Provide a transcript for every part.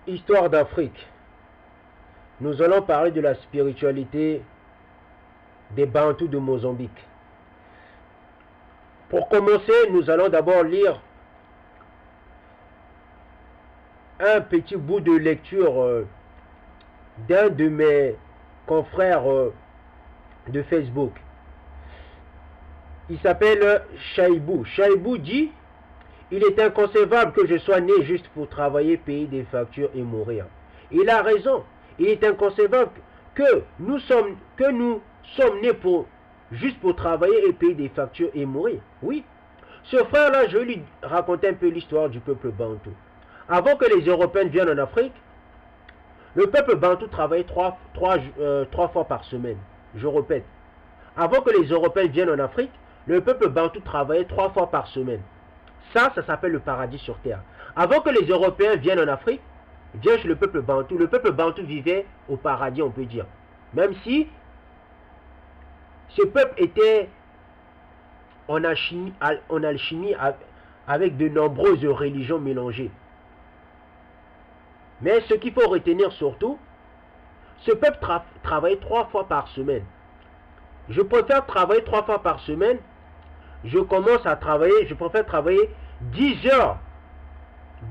Histoire d'Afrique. Nous allons parler de la spiritualité des Bantous de Mozambique. Pour commencer, nous allons d'abord lire un petit bout de lecture d'un de mes confrères de Facebook. Il s'appelle Chaibou. Chaibou dit: il est inconcevable que je sois né juste pour travailler, payer des factures et mourir. Il a raison. Il est inconcevable que nous sommes nés juste pour travailler et payer des factures et mourir. Oui. Ce frère-là, je vais lui raconter un peu l'histoire du peuple bantou. Avant que les Européens viennent en Afrique, le peuple bantou travaillait trois fois par semaine. Je répète. Avant que les Européens viennent en Afrique, le peuple bantou travaillait 3 fois par semaine. Ça s'appelle le paradis sur terre. Avant que les Européens viennent en Afrique, viennent chez le peuple bantou vivait au paradis, on peut dire. Même si ce peuple était en alchimie avec de nombreuses religions mélangées. Mais ce qu'il faut retenir surtout, ce peuple travaillait 3 fois par semaine. Je préfère travailler 3 fois par semaine. Je préfère travailler 10 heures.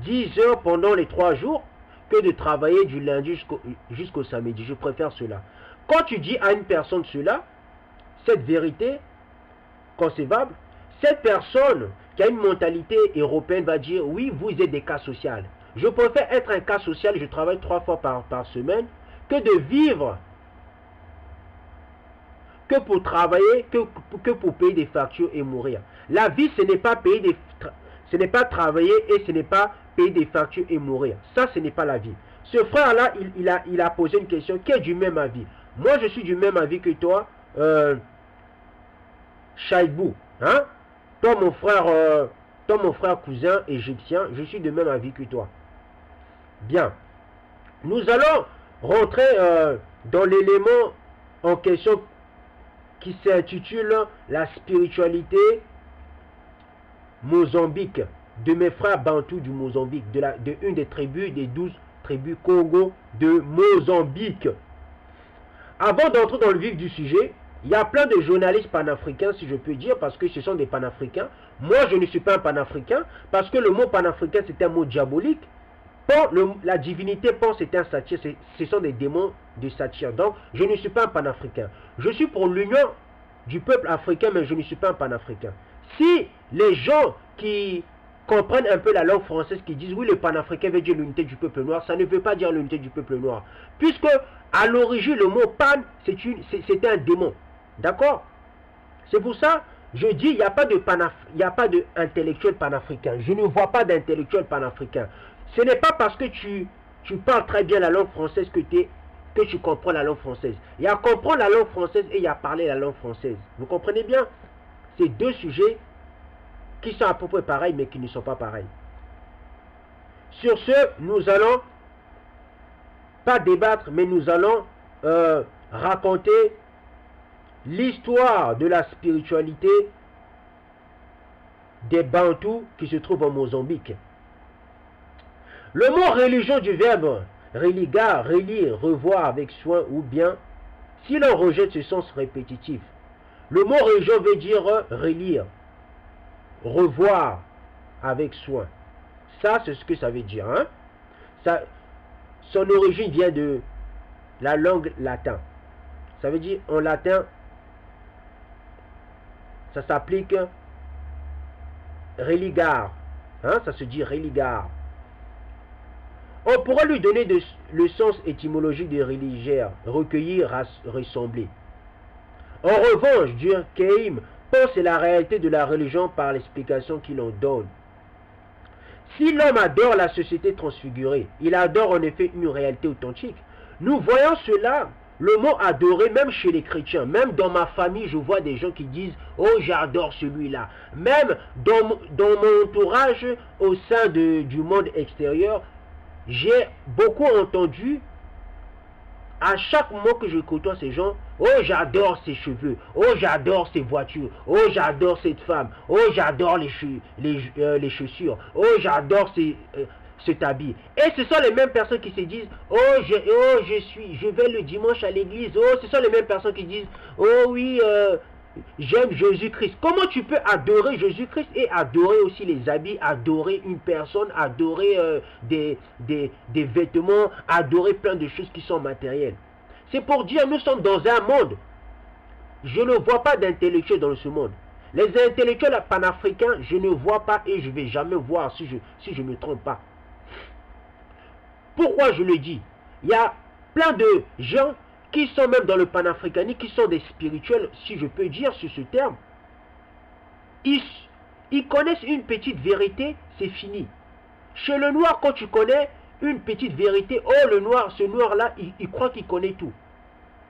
10 heures pendant les 3 jours que de travailler du lundi jusqu'au samedi. Je préfère cela. Quand tu dis à une personne cela, cette vérité concevable, cette personne qui a une mentalité européenne va dire: oui, vous êtes des cas sociaux. Je préfère être un cas social, je travaille 3 fois par semaine, que de vivre que pour travailler, que pour payer des factures et mourir. La vie, ce n'est pas travailler et ce n'est pas payer des factures et mourir. Ça, ce n'est pas la vie. Ce frère-là, il a posé une question qui est du même avis. Moi, je suis du même avis que toi, Chaibou. Hein? Toi, mon frère cousin égyptien, je suis du même avis que toi. Bien. Nous allons rentrer dans l'élément en question qui s'intitule la spiritualité Mozambique, de mes frères bantous du Mozambique, de une des 12 tribus Congo de Mozambique. Avant d'entrer dans le vif du sujet, il y a plein de journalistes panafricains, si je peux dire, parce que ce sont des panafricains. Moi, je ne suis pas un panafricain, parce que le mot panafricain, c'est un mot diabolique. La divinité pense c'est un satyre, ce sont des démons de satyre. Donc, je ne suis pas un panafricain. Je suis pour l'union du peuple africain, mais je ne suis pas un panafricain. Si les gens qui comprennent un peu la langue française, qui disent oui, le panafricain veut dire l'unité du peuple noir, ça ne veut pas dire l'unité du peuple noir. Puisque, à l'origine, le mot pan, c'était un démon. D'accord? C'est pour ça, je dis, il n'y a pas d'intellectuel panafricain. Je ne vois pas d'intellectuel panafricain. Ce n'est pas parce que tu parles très bien la langue française que tu comprends la langue française. Il y a comprendre la langue française et il y a parler la langue française. Vous comprenez bien? C'est deux sujets qui sont à peu près pareils mais qui ne sont pas pareils. Sur ce, nous allons pas débattre, mais nous allons raconter l'histoire de la spiritualité des Bantous qui se trouvent en Mozambique. Le mot religion du verbe religar, relire, revoir avec soin, ou bien, si l'on rejette ce sens répétitif, le mot religion veut dire relire, revoir avec soin. Ça, c'est ce que ça veut dire. Hein? Son origine vient de la langue latine. Ça veut dire, en latin, ça s'applique religar. Hein? Ça se dit religar. On pourrait lui donner le sens étymologique de religiaire, recueillir, ressembler. En revanche, Durkheim pense la réalité de la religion par l'explication qu'il en donne. Si l'homme adore la société transfigurée, il adore en effet une réalité authentique. Nous voyons cela, le mot adorer, même chez les chrétiens. Même dans ma famille, je vois des gens qui disent « Oh, j'adore celui-là ». Même dans mon entourage, au sein du monde extérieur, j'ai beaucoup entendu, à chaque mot que je côtoie ces gens, oh j'adore ses cheveux, oh j'adore ses voitures, oh j'adore cette femme, oh j'adore les chaussures, oh j'adore t'habillent. Et ce sont les mêmes personnes qui se disent, je vais le dimanche à l'église. Oh, ce sont les mêmes personnes qui disent, oh oui, j'aime Jésus-Christ. Comment tu peux adorer Jésus-Christ et adorer aussi les habits, adorer une personne, adorer des vêtements, adorer plein de choses qui sont matérielles? C'est pour dire, nous sommes dans un monde. Je ne vois pas d'intellectuels dans ce monde. Les intellectuels panafricains, je ne vois pas et je ne vais jamais voir si je ne me trompe pas. Pourquoi je le dis? Il y a plein de gens qui sont même dans le panafricanisme, qui sont des spirituels, si je peux dire sur ce terme. Ils connaissent une petite vérité, c'est fini. Chez le noir, quand tu connais une petite vérité, oh le noir, ce noir-là, il croit qu'il connaît tout.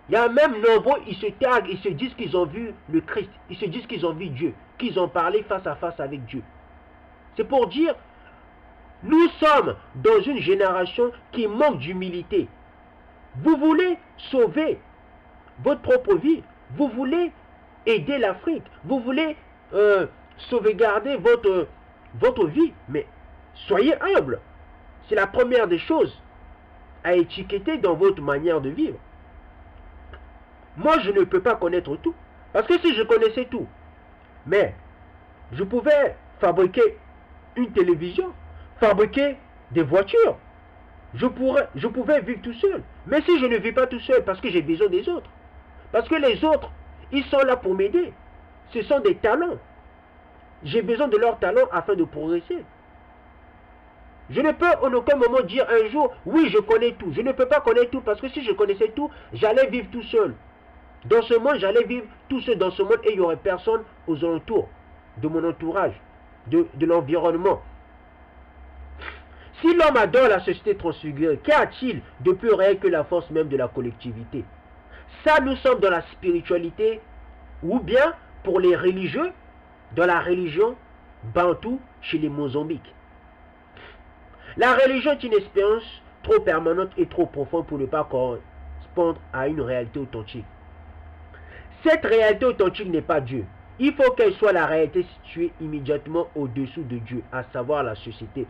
Il y a même nombreux, ils se taguent, ils se disent qu'ils ont vu le Christ, ils se disent qu'ils ont vu Dieu, qu'ils ont parlé face à face avec Dieu. C'est pour dire, nous sommes dans une génération qui manque d'humilité. Vous voulez sauver votre propre vie, vous voulez aider l'Afrique, vous voulez sauvegarder votre vie, mais soyez humble. C'est la première des choses à étiqueter dans votre manière de vivre. Moi, je ne peux pas connaître tout. Parce que si je connaissais tout, mais je pouvais fabriquer une télévision, fabriquer des voitures. Je pouvais vivre tout seul. Mais si je ne vis pas tout seul, parce que j'ai besoin des autres. Parce que les autres, ils sont là pour m'aider. Ce sont des talents. J'ai besoin de leurs talents afin de progresser. Je ne peux en aucun moment dire un jour, oui, je connais tout. Je ne peux pas connaître tout parce que si je connaissais tout, j'allais vivre tout seul. Dans ce monde, j'allais vivre tout seul dans ce monde et il n'y aurait personne aux alentours de mon entourage, de l'environnement. Si l'homme adore la société transfigurée, qu'y a-t-il de plus réel que la force même de la collectivité? Ça, nous sommes dans la spiritualité, ou bien pour les religieux, dans la religion bantou chez les Mozambiques. La religion est une expérience trop permanente et trop profonde pour ne pas correspondre à une réalité authentique. Cette réalité authentique n'est pas Dieu. Il faut qu'elle soit la réalité située immédiatement au-dessous de Dieu, à savoir la société.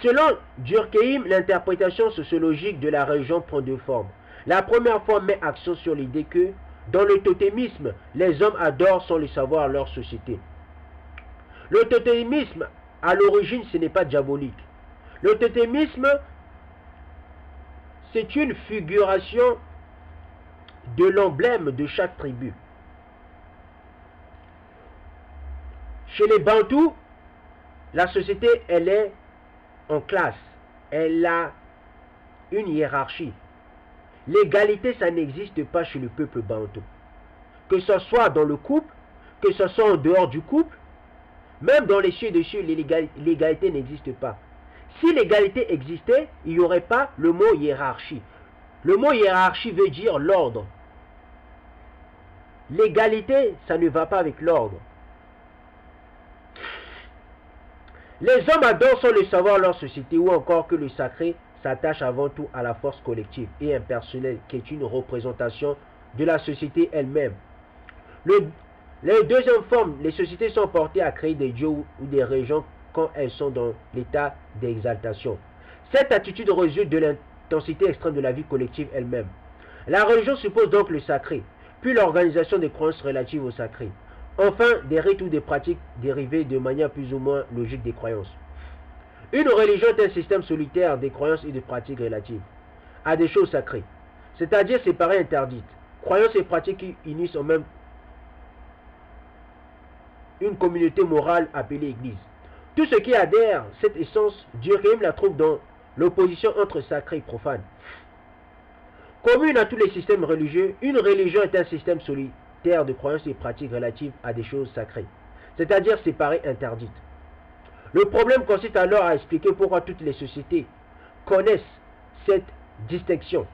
Selon Durkheim, l'interprétation sociologique de la religion prend deux formes. La première forme met accent sur l'idée que, dans le totémisme, les hommes adorent sans le savoir leur société. Le totémisme, à l'origine, ce n'est pas diabolique. Le totémisme, c'est une figuration de l'emblème de chaque tribu. Chez les Bantous, la société, elle est en classe. Elle a une hiérarchie. L'égalité, ça n'existe pas chez le peuple Bantou. Que ce soit dans le couple, que ce soit en dehors du couple, même dans les cieux des cieux, l'égalité n'existe pas. Si l'égalité existait, il n'y aurait pas le mot hiérarchie. Le mot hiérarchie veut dire l'ordre. L'égalité, ça ne va pas avec l'ordre. Les hommes adorent sans le savoir leur société, ou encore que le sacré s'attache avant tout à la force collective et impersonnelle qui est une représentation de la société elle-même. La deuxième forme, les sociétés sont portées à créer des dieux ou des régions quand elles sont dans l'état d'exaltation. Cette attitude résulte de l'intensité extrême de la vie collective elle-même. La religion suppose donc le sacré, puis l'organisation des croyances relatives au sacré. Enfin, des rites ou des pratiques dérivées de manière plus ou moins logique des croyances. Une religion est un système solitaire des croyances et des pratiques relatives à des choses sacrées, c'est-à-dire séparées interdites. Croyances et pratiques qui unissent en même une communauté morale appelée Église. Tout ce qui adhère à cette essence, Durkheim la trouve dans l'opposition entre sacré et profane. Commune à tous les systèmes religieux, une religion est un système solitaire de croyances et pratiques relatives à des choses sacrées, c'est-à-dire séparées, interdites. Le problème consiste alors à expliquer pourquoi toutes les sociétés connaissent cette distinction,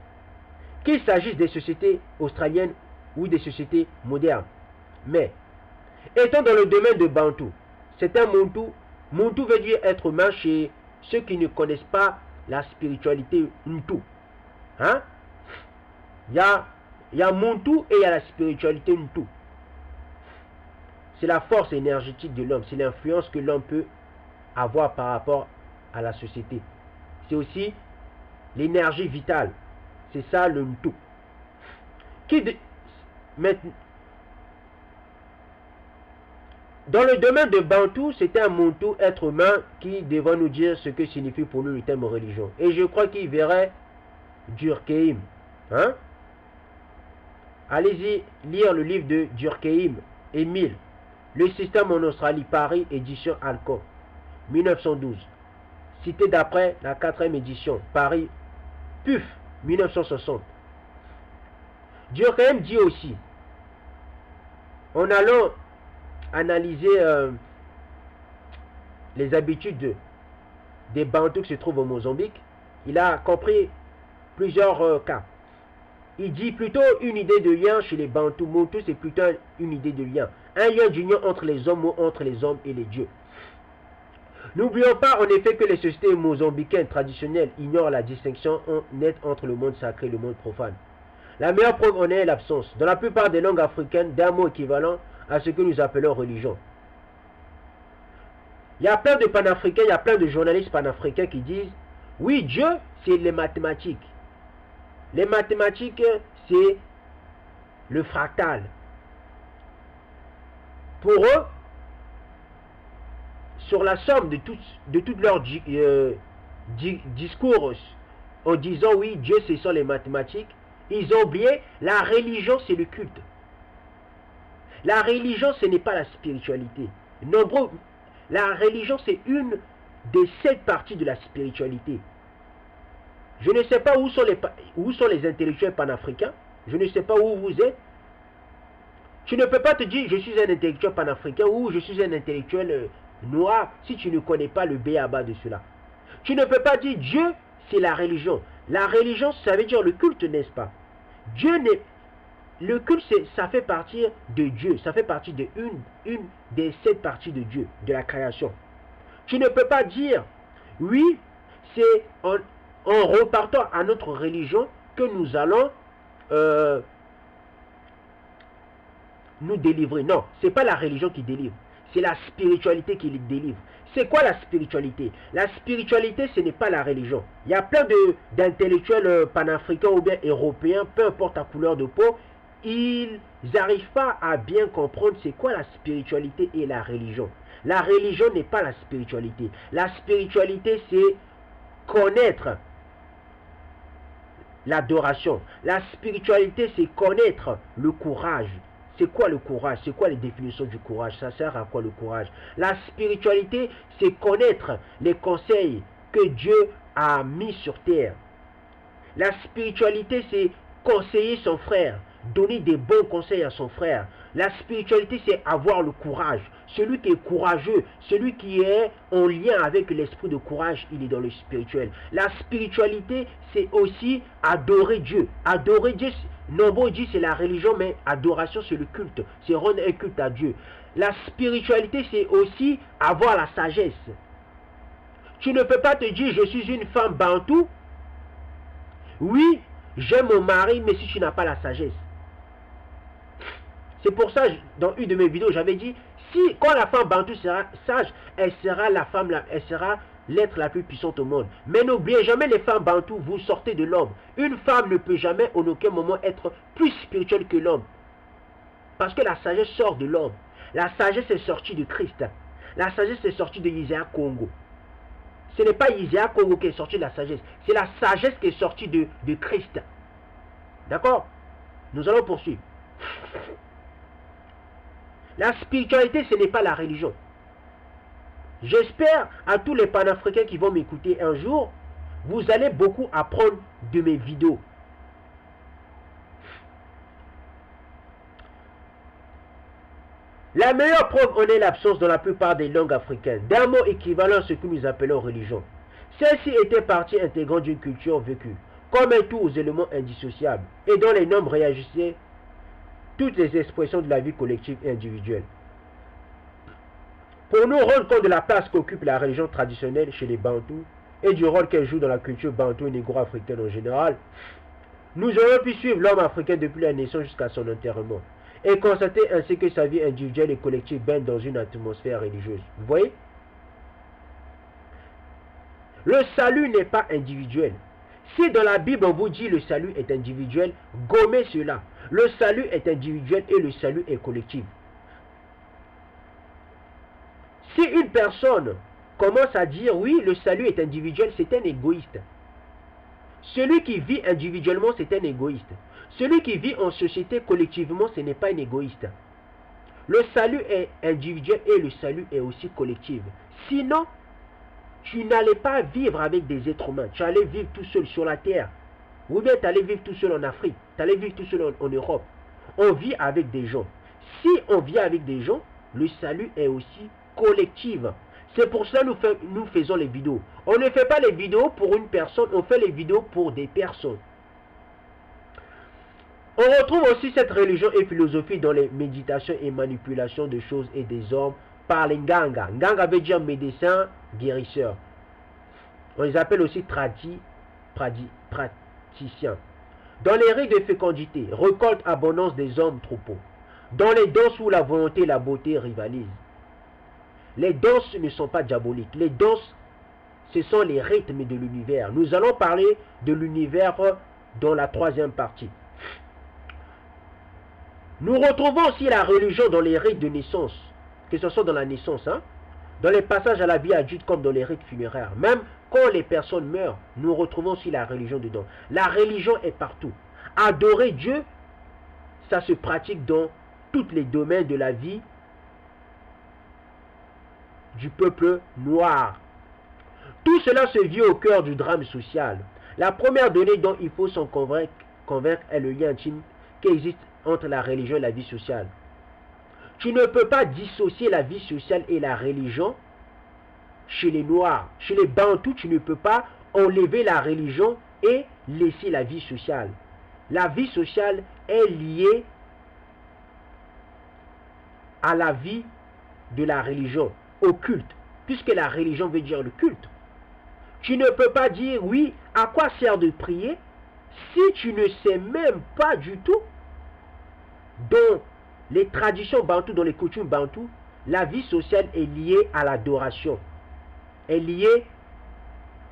qu'il s'agisse des sociétés australiennes ou des sociétés modernes. Mais, étant dans le domaine de Bantou, c'est un Muntu. Muntu veut dire être humain chez ceux qui ne connaissent pas la spiritualité Muntu. Hein? Il y a Muntu et il y a la spiritualité Muntu. c'est la force énergétique de l'homme, c'est l'influence que l'homme peut avoir par rapport à la société. C'est aussi l'énergie vitale. C'est ça le tout. Dans le domaine de Bantou, c'était un Muntu, être humain, qui devrait nous dire ce que signifie pour nous le terme religion. Et je crois qu'il verrait Durkheim. Hein? Allez-y lire le livre de Durkheim, Émile. Le système en Australie, Paris, édition Alcor, 1912. Cité d'après la 4e édition, Paris, PUF, 1960. Durkheim dit aussi, en allant analyser les habitudes des Bantous qui se trouvent au Mozambique, il a compris plusieurs cas. Il dit plutôt une idée de lien chez les Bantous. Muntu, c'est plutôt une idée de lien. Un lien d'union entre les hommes ou entre les hommes et les dieux. N'oublions pas en effet que les sociétés mozambicaines traditionnelles ignorent la distinction nette entre le monde sacré et le monde profane. La meilleure preuve en est l'absence, dans la plupart des langues africaines, d'un mot équivalent à ce que nous appelons religion. Il y a plein de panafricains, il y a plein de journalistes panafricains qui disent « Oui, Dieu, c'est les mathématiques. Les mathématiques, c'est le fractal. » Pour eux, sur la somme de tout leur discours en disant « Oui, Dieu, ce sont les mathématiques », ils ont oublié, la religion, c'est le culte. La religion, ce n'est pas la spiritualité. La religion, c'est une des 7 parties de la spiritualité. Je ne sais pas où sont les intellectuels panafricains. Je ne sais pas où vous êtes. Tu ne peux pas te dire, je suis un intellectuel panafricain ou je suis un intellectuel noir si tu ne connais pas le b.a.-ba de cela. Tu ne peux pas dire Dieu, c'est la religion. La religion, ça veut dire le culte, n'est-ce pas? Dieu n'est... Le culte, ça fait partie de Dieu. Ça fait partie de une des 7 parties de Dieu, de la création. Tu ne peux pas dire, oui, c'est en repartant à notre religion que nous allons nous délivrer. Non, ce n'est pas la religion qui délivre. C'est la spiritualité qui les délivre. C'est quoi la spiritualité? La spiritualité, ce n'est pas la religion. Il y a plein d'intellectuels panafricains ou bien européens, peu importe la couleur de peau, ils n'arrivent pas à bien comprendre c'est quoi la spiritualité et la religion. La religion n'est pas la spiritualité. La spiritualité, c'est connaître l'adoration. La spiritualité, c'est connaître le courage. C'est quoi le courage? C'est quoi les définitions du courage? Ça sert à quoi le courage? La spiritualité, c'est connaître les conseils que Dieu a mis sur terre. La spiritualité, c'est conseiller son frère, donner des bons conseils à son frère. La spiritualité, c'est avoir le courage. Celui qui est courageux, celui qui est en lien avec l'esprit de courage, il est dans le spirituel. La spiritualité, c'est aussi adorer Dieu. Adorer Dieu, nombreux disent c'est la religion, mais adoration, c'est le culte. C'est rendre un culte à Dieu. La spiritualité, c'est aussi avoir la sagesse. Tu ne peux pas te dire, je suis une femme bantou. Oui, j'aime mon mari, mais si tu n'as pas la sagesse. C'est pour ça, dans une de mes vidéos, j'avais dit, quand la femme bantou sera sage, elle sera l'être la plus puissante au monde. Mais n'oubliez jamais les femmes bantou, vous sortez de l'homme. Une femme ne peut jamais en aucun moment être plus spirituelle que l'homme. Parce que la sagesse sort de l'homme. La sagesse est sortie de Christ. La sagesse est sortie de Isaiah Congo. Ce n'est pas Isaiah Congo qui est sorti de la sagesse. C'est la sagesse qui est sortie de Christ. D'accord? Nous allons poursuivre. La spiritualité, ce n'est pas la religion. J'espère à tous les panafricains qui vont m'écouter un jour, vous allez beaucoup apprendre de mes vidéos. La meilleure preuve en est l'absence dans la plupart des langues africaines d'un mot équivalent à ce que nous appelons religion. Celle-ci était partie intégrante d'une culture vécue, comme un tout aux éléments indissociables, et dont les nombres réagissaient toutes les expressions de la vie collective et individuelle. Pour nous rendre compte de la place qu'occupe la religion traditionnelle chez les Bantous et du rôle qu'elle joue dans la culture bantou et négro-africaine en général, nous aurions pu suivre l'homme africain depuis la naissance jusqu'à son enterrement. et constater ainsi que sa vie individuelle et collective baigne dans une atmosphère religieuse. Vous voyez? Le salut n'est pas individuel. Si dans la Bible on vous dit le salut est individuel, gommez cela. Le salut est individuel et le salut est collectif. Si une personne commence à dire oui, le salut est individuel, c'est un égoïste. Celui qui vit individuellement, c'est un égoïste. Celui qui vit en société collectivement, ce n'est pas un égoïste. Le salut est individuel et le salut est aussi collectif. Sinon, tu n'allais pas vivre avec des êtres humains. Tu allais vivre tout seul sur la terre. Ou bien tu allais vivre tout seul en Afrique. Tu allais vivre tout seul en Europe. On vit avec des gens. Si on vit avec des gens, le salut est aussi collectif. C'est pour cela que nous faisons les vidéos. On ne fait pas les vidéos pour une personne, on fait les vidéos pour des personnes. On retrouve aussi cette religion et philosophie dans les méditations et manipulations de choses et des hommes par les Nganga. Nganga veut dire médecin, guérisseur. On les appelle aussi praticiens. Dans les rites de fécondité, récolte abondance des hommes troupeaux. Dans les danses où la volonté et la beauté rivalisent. Les danses ne sont pas diaboliques. Les danses, ce sont les rythmes de l'univers. Nous allons parler de l'univers dans la troisième partie. Nous retrouvons aussi la religion dans les rites de naissance, que ce soit dans la naissance, dans les passages à la vie adulte comme dans les rites funéraires. Même quand les personnes meurent, nous retrouvons aussi la religion dedans. La religion est partout. Adorer Dieu, ça se pratique dans tous les domaines de la vie du peuple noir. Tout cela se vit au cœur du drame social. La première donnée dont il faut s'en convaincre est le lien intime qui existe entre la religion et la vie sociale. Tu ne peux pas dissocier la vie sociale et la religion chez les Noirs. Chez les Bantous, tu ne peux pas enlever la religion et laisser la vie sociale. La vie sociale est liée à la vie de la religion, au culte, puisque la religion veut dire le culte. Tu ne peux pas dire oui, à quoi sert de prier si tu ne sais même pas du tout. Dans les traditions bantoues, dans les coutumes bantoues, la vie sociale est liée à l'adoration, est liée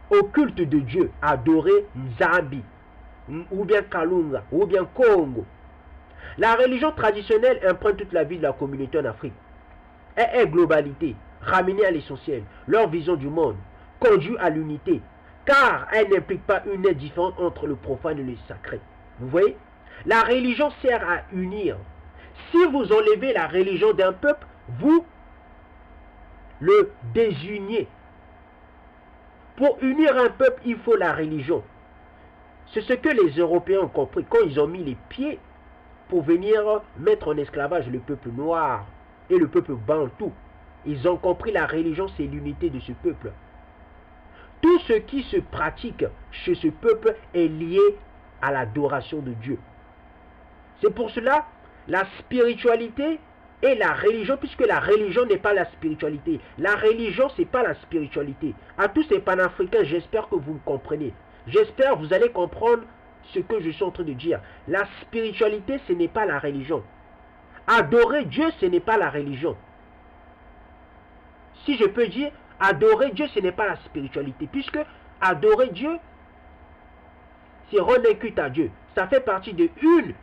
au culte de Dieu, adorer Nzambi, ou bien Kalunga, ou bien Congo. La religion traditionnelle emprunte toute la vie de la communauté en Afrique. Elle est globalité, ramenée à l'essentiel. Leur vision du monde conduit à l'unité, car elle n'implique pas une aide différente entre le profane et le sacré. Vous voyez? La religion sert à unir. Si vous enlevez la religion d'un peuple, vous le désuniez. Pour unir un peuple, il faut la religion. C'est ce que les Européens ont compris quand ils ont mis les pieds pour venir mettre en esclavage le peuple noir et le peuple bantou. Ils ont compris la religion, c'est l'unité de ce peuple. Tout ce qui se pratique chez ce peuple est lié à l'adoration de Dieu. C'est pour cela la spiritualité et la religion, puisque la religion n'est pas la spiritualité. La religion, ce n'est pas la spiritualité. À tous ces panafricains, j'espère que vous me comprenez. J'espère que vous allez comprendre ce que je suis en train de dire. La spiritualité, ce n'est pas la religion. Adorer Dieu, ce n'est pas la religion. Si je peux dire, adorer Dieu, ce n'est pas la spiritualité. Puisque adorer Dieu, c'est rendre un culte à Dieu. Ça fait partie de une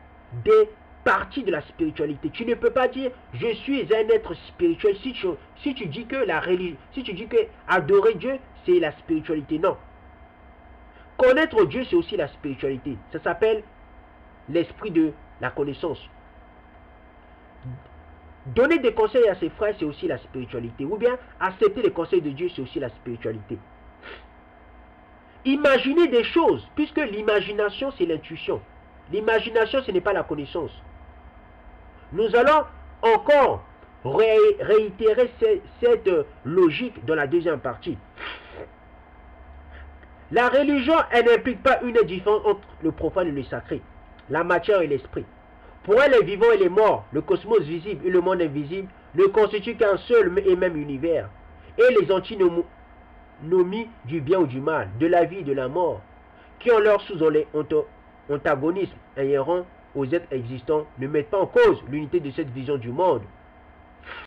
des parties de la spiritualité. Tu ne peux pas dire, je suis un être spirituel si tu dis que la religion, si tu dis que adorer Dieu, c'est la spiritualité. Non. Connaître Dieu, c'est aussi la spiritualité. Ça s'appelle l'esprit de la connaissance. Donner des conseils à ses frères, c'est aussi la spiritualité. Ou bien accepter les conseils de Dieu, c'est aussi la spiritualité. Imaginer des choses, puisque l'imagination, c'est l'intuition. L'imagination, ce n'est pas la connaissance. Nous allons encore réitérer cette logique dans la deuxième partie. La religion, elle n'implique pas une différence entre le profane et le sacré, la matière et l'esprit. Pour elle, les vivants et les morts, le cosmos visible et le monde invisible ne constituent qu'un seul et même univers. Et les antinomies du bien ou du mal, de la vie et de la mort, qui ont leur sous-antagonisme inhérent, aux êtres existants ne mettent pas en cause l'unité de cette vision du monde.